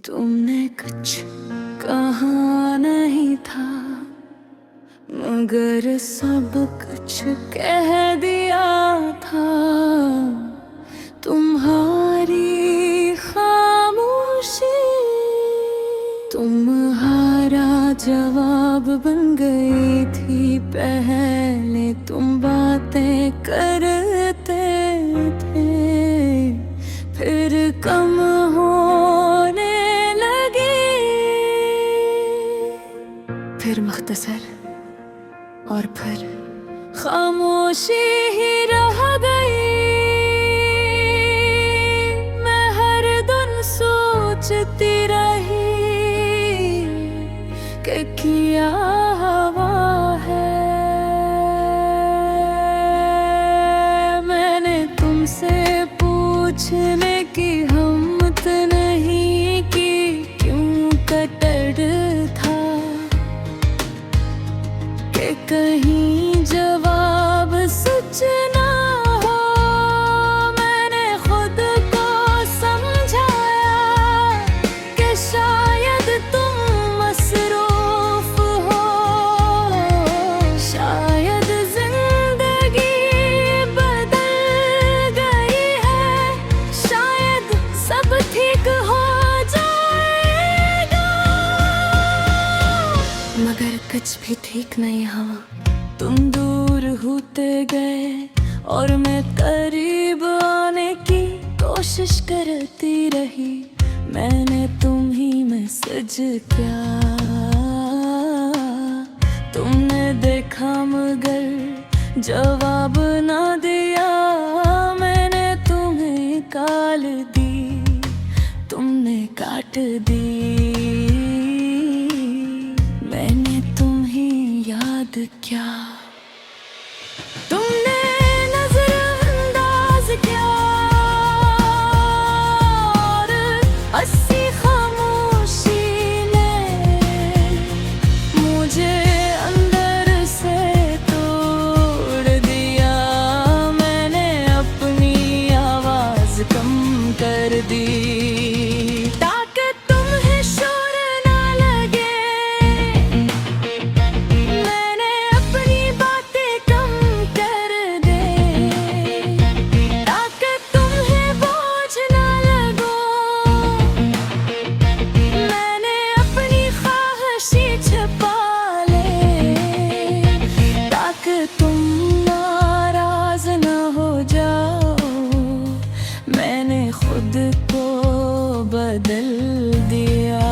तुमने कुछ कहा नहीं था मगर सब कुछ कह दिया था। तुम्हारी खामोशी तुम्हारा जवाब बन गई थी। पहले तुम बातें करते थे फिर कम होने लगी, फिर मुख्तसर और फिर खामोशी ही रह गई। मैं हर दिन सोचती रही कि क्या हवा है। मैंने तुमसे पूछने की हिम्मत नहीं की, क्यों कटर था कि कहीं जवाब सच ना हो। मैंने खुद को समझाया कि शायद तुम मसरूफ हो, शायद जिंदगी बदल गई है, शायद सब ठीक हो जाएगा। मगर कुछ भी ठीक नहीं हुआ। तुम दूर होते गए और मैं करीब आने की कोशिश करती रही। मैंने तुम्हीं मैसेज किया, तुमने देखा मगर जवाब ना दिया। मैंने तुम्हें कॉल दी, तुमने काट दी। मैंने तुम्हें याद किया, तुमने नजरअंदाज किया और हंसी खामोशी ने मुझे अंदर से तोड़ दिया। मैंने अपनी आवाज कम कर दी ताकि तुम्हें शोर ना लगे। मैंने अपनी बातें कम कर दे ताकि तुम्हें बोझ ना लगो। मैंने अपनी ख्वाहिशें छुपा ले ताकि तुम नाराज ना हो जाओ। मैंने खुद को बदल दिया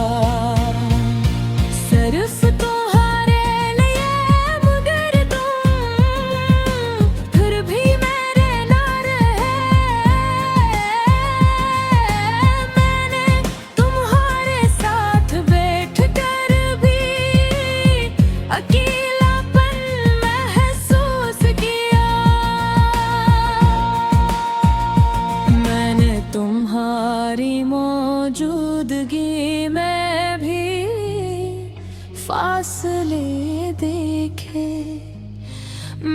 सिर्फ तुम्हारे लिए, मगर तुम फिर भी मेरे ना रहे। मैंने तुम्हारे साथ बैठ कर भी अकेलापन महसूस किया। मैंने तुम्हारी मौजूदगी में भी फासले देखे।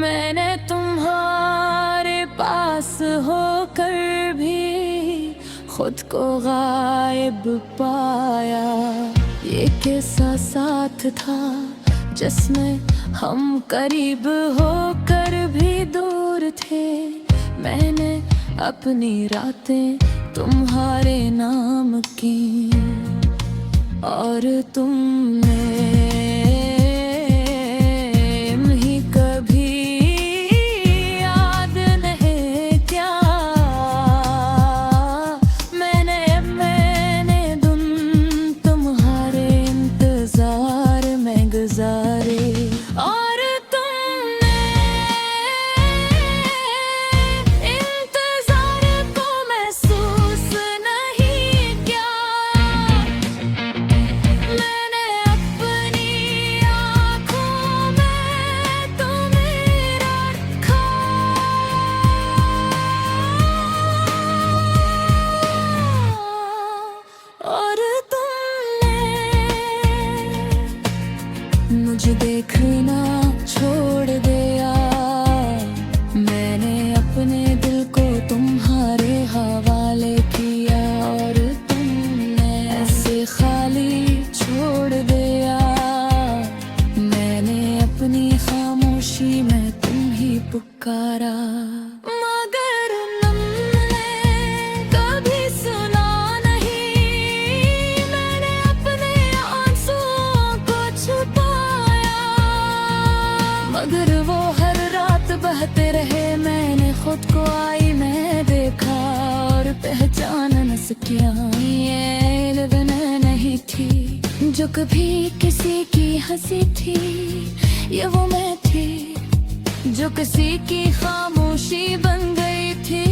मैंने तुम्हारे पास होकर भी खुद को गायब पाया। ये कैसा साथ था जिसमें हम करीब होकर भी दूर थे। मैंने अपनी रातें तुम्हारे नाम की और तुमने ही कभी याद नहीं क्या। मैंने दिन तुम्हारे इंतजार में गुजारे और तुमने इंतजार को महसूस नहीं किया। मैंने छुट्टियां ये लगन नहीं थी, जो कभी किसी की हंसी थी, ये वो मैं थी जो किसी की खामोशी बन गई थी।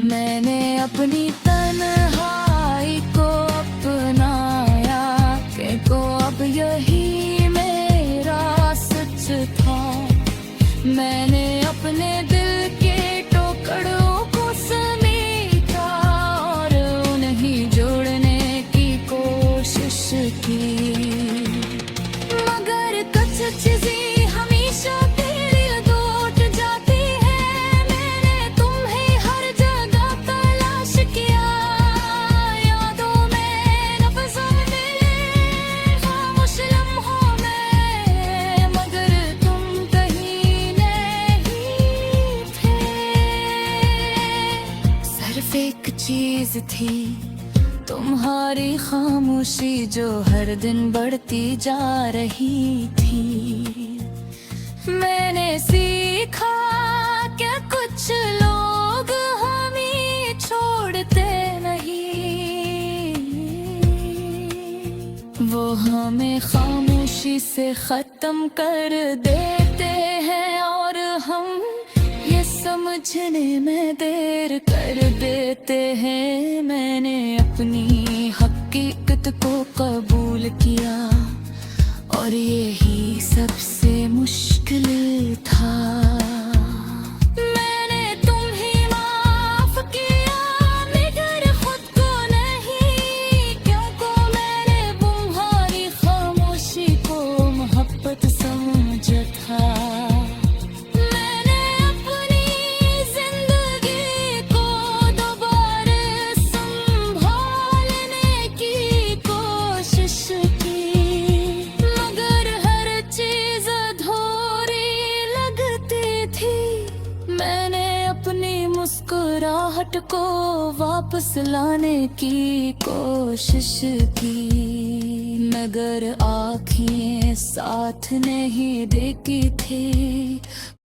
मैंने अपनी तन्हाई को अपनाया कि को अब यही मेरा सच था। मैंने अपने दिल के टुकड़ों को समेटा और उन्हें जोड़ने की कोशिश की, मगर कुछ चीजें हमेशा एक चीज थी तुम्हारी खामोशी जो हर दिन बढ़ती जा रही थी। मैंने सीखा कि कुछ लोग हमें छोड़ते नहीं, वो हमें खामोशी से खत्म कर देते हैं और हम ये समझने में देर कर देते हैं। मैंने अपनी हकीकत को कबूल किया और यही सबसे मुश्किल था। मैंने तुम्हें माफ किया मगर खुद को नहीं, क्योंकि मैंने तुम्हारी खामोशी को मोहब्बत समझा था। मैंने अपनी मुस्कुराहट को वापस लाने की कोशिश की, मगर आँखें साथ नहीं देती थी।